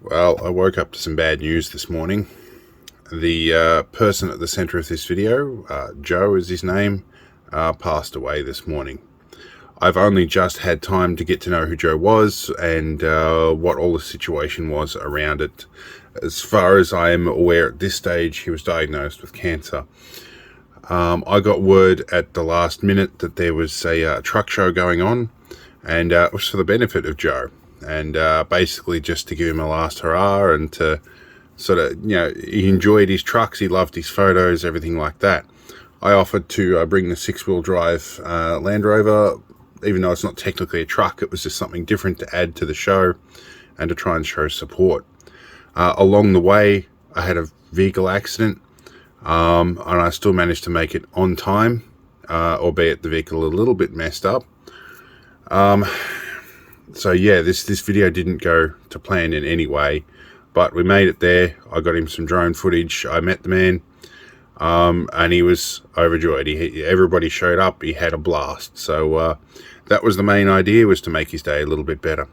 Well, I woke up to some bad news this morning. The person at the center of this video, Joe is his name, passed away this morning. I've only just had time to get to know who Joe was and what all the situation was around it. As far as I am aware at this stage, he was diagnosed with cancer. I got word at the last minute that there was a truck show going on, and it was for the benefit of Joe. And basically just to give him a last hurrah and to sort of, he enjoyed his trucks, he loved his photos, everything like that. I offered to bring the six-wheel drive Land Rover, even though it's not technically a truck. It was just something different to add to the show and to try and show support. Along the way, I had a vehicle accident, and I still managed to make it on time, albeit the vehicle a little bit messed up. So yeah, this video didn't go to plan in any way, but we made it there. I got him some drone footage. I met the man, and he was overjoyed. Everybody showed up. He had a blast. So that was the main idea, was to make his day a little bit better.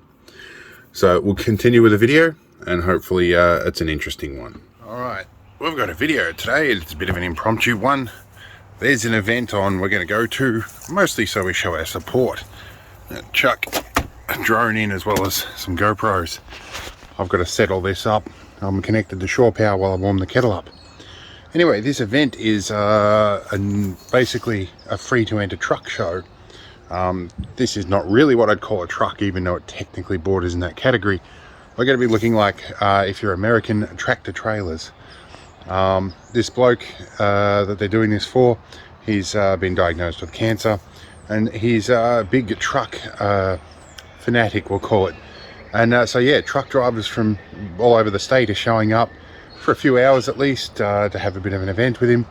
So we'll continue with the video, and hopefully it's an interesting one. All right, we've got a video today. It's a bit of an impromptu one. There's an event on we're going to go to, mostly so we show our support. Chuck a drone in as well as some GoPros. I've got to set all this up. I'm connected to shore power while I warm the kettle up. Anyway, this event is basically a free to enter truck show. This is not really what I'd call a truck, even though it technically borders in that category. We're going to be looking like, if you're American, tractor trailers. This bloke that they're doing this for, he's been diagnosed with cancer, and he's a big truck fanatic, we'll call it. And so yeah, truck drivers from all over the state are showing up for a few hours at least to have a bit of an event with him.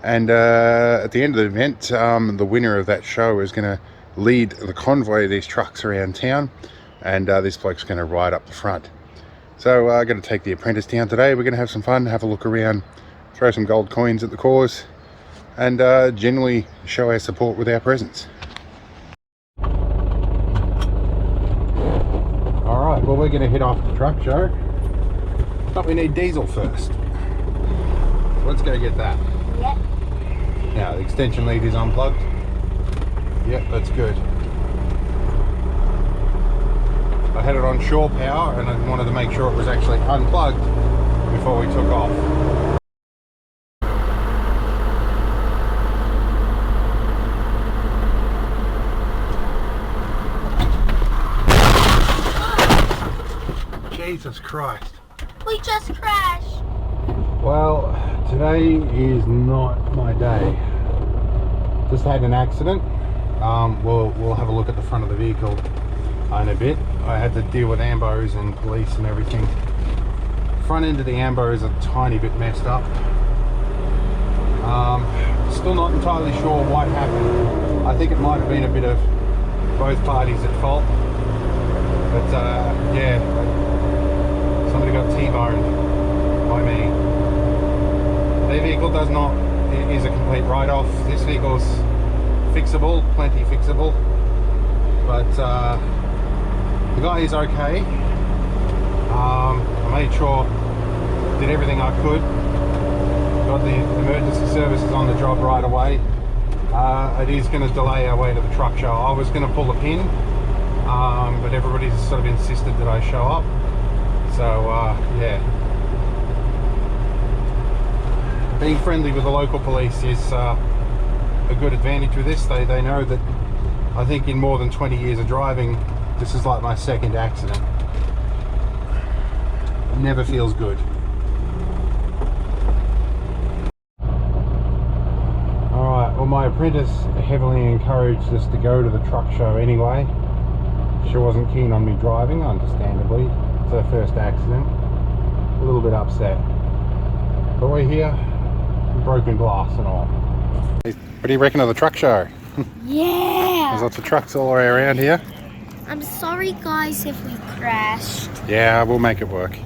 And at the end of the event, the winner of that show is going to lead the convoy of these trucks around town, and this bloke's going to ride up the front. So I'm going to take the apprentice down today. We're going to have some fun, have a look around, throw some gold coins at the cause, and generally show our support with our presence. Alright, well, we're going to head off the truck show, but we need diesel first. Let's go get that. Yep. Now, the extension lead is unplugged. Yep, that's good. I had it on shore power and I wanted to make sure it was actually unplugged before we took off. Jesus Christ. We just crashed. Well, today is not my day. Just had an accident. We'll have a look at the front of the vehicle in a bit. I had to deal with ambos and police and everything. Front end of the ambo is a tiny bit messed up. Still not entirely sure what happened. I think it might have been a bit of both parties at fault. But yeah, somebody got T-boned by me. Their vehicle is a complete write-off. This vehicle's fixable, plenty fixable, but the guy is okay. I made sure, did everything I could, got the emergency services on the job right away. It is going to delay our way to the truck show. I was going to pull the pin, but everybody's sort of insisted that I show up, so yeah. Being friendly with the local police is a good advantage with this. They know that I think in more than 20 years of driving, this is like my second accident. It never feels good. Alright, well, my apprentice heavily encouraged us to go to the truck show anyway. She wasn't keen on me driving, understandably. It's her first accident. A little bit upset. But we're here, broken glass and all. What do you reckon of the truck show? Yeah. There's lots of trucks all around here. I'm sorry, guys, if we crashed. Yeah, we'll make it work.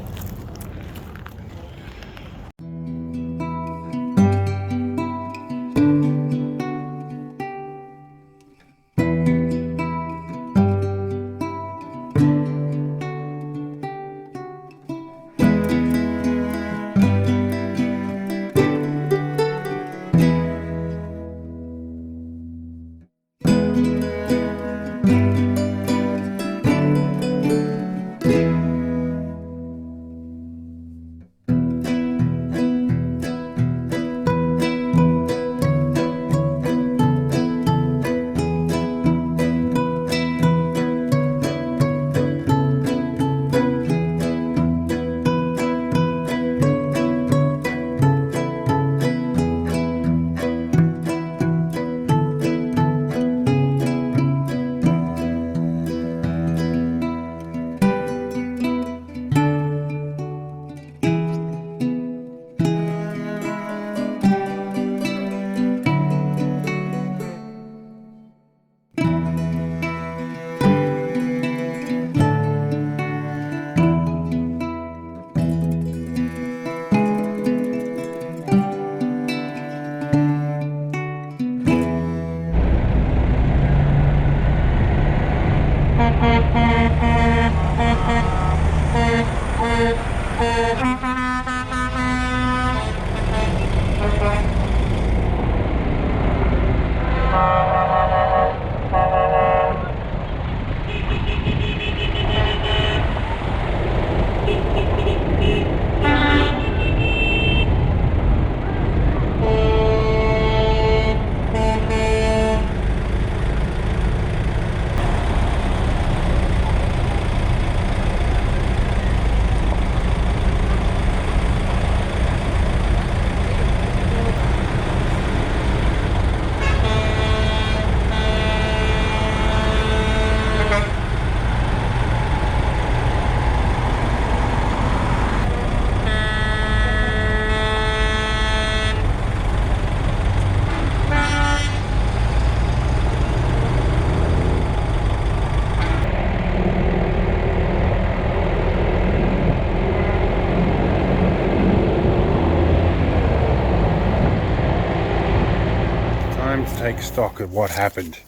Time to take stock of what happened.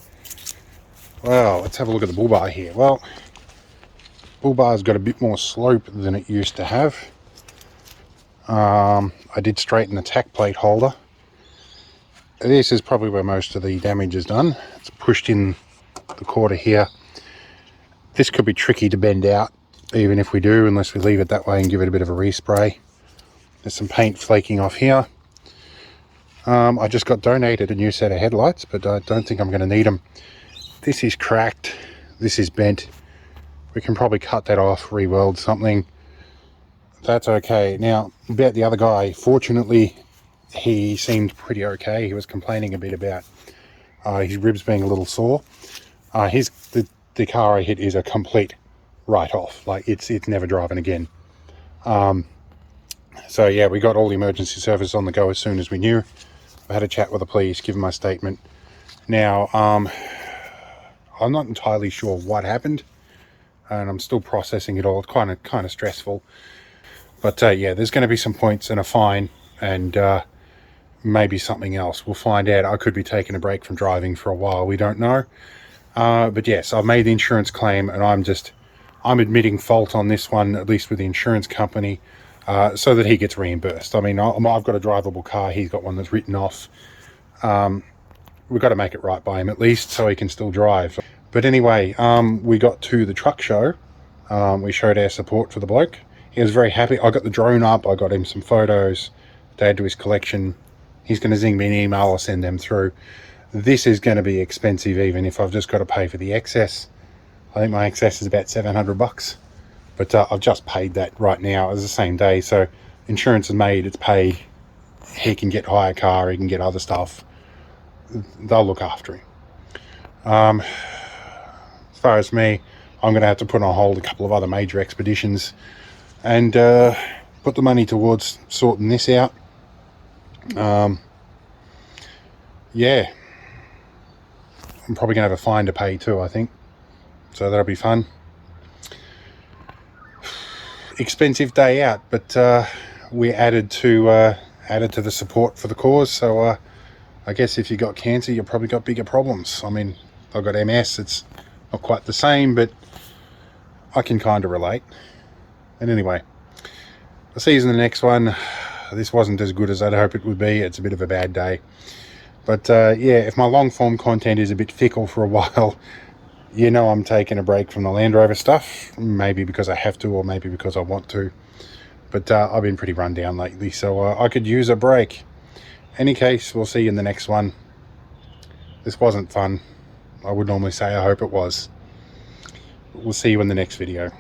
Well, let's have a look at the bull bar here. Well, bull bar's got a bit more slope than it used to have. I did straighten the tack plate holder. This is probably where most of the damage is done. It's pushed in the quarter here. This could be tricky to bend out, even if we do, unless we leave it that way and give it a bit of a respray. There's some paint flaking off here. I just got donated a new set of headlights, but I don't think I'm going to need them. This is cracked. This is bent. We can probably cut that off, re-weld something. That's okay. Now, about the other guy, fortunately, he seemed pretty okay. He was complaining a bit about his ribs being a little sore. The car I hit is a complete write-off. Like, it's never driving again. So yeah, we got all the emergency service on the go as soon as we knew. I had a chat with the police, given my statement. Now, I'm not entirely sure what happened, and I'm still processing it all. It's kind of stressful. But yeah, there's going to be some points and a fine, and maybe something else. We'll find out. I could be taking a break from driving for a while. We don't know. But yes, I've made the insurance claim, and I'm admitting fault on this one, at least with the insurance company, so that he gets reimbursed. I mean, I've got a drivable car. He's got one that's written off. We've got to make it right by him at least, so he can still drive. But anyway, we got to the truck show. We showed our support for the bloke. He was very happy. I got the drone up. I got him some photos to add to his collection. He's going to zing me an email. I'll send them through. This is going to be expensive, even if I've just got to pay for the excess. I think my excess is about $700, but I've just paid that right now. It's the same day, so insurance is made, it's paid. He can get hire car, he can get other stuff. They'll look after him. As far as me, I'm going to have to put on hold a couple of other major expeditions and put the money towards sorting this out. Yeah, I'm probably going to have a fine to pay too, I think. So that'll be fun. Expensive day out, but we added to the support for the cause. So I guess if you got cancer, you've probably got bigger problems. I mean, I've got MS. It's not quite the same, but I can kind of relate. And anyway, I'll see you in the next one. This wasn't as good as I'd hope it would be. It's a bit of a bad day. But yeah, if my long form content is a bit fickle for a while, you know I'm taking a break from the Land Rover stuff. Maybe because I have to, or maybe because I want to. But I've been pretty run down lately, so I could use a break. Any case, we'll see you in the next one. This wasn't fun. I would normally say I hope it was. We'll see you in the next video.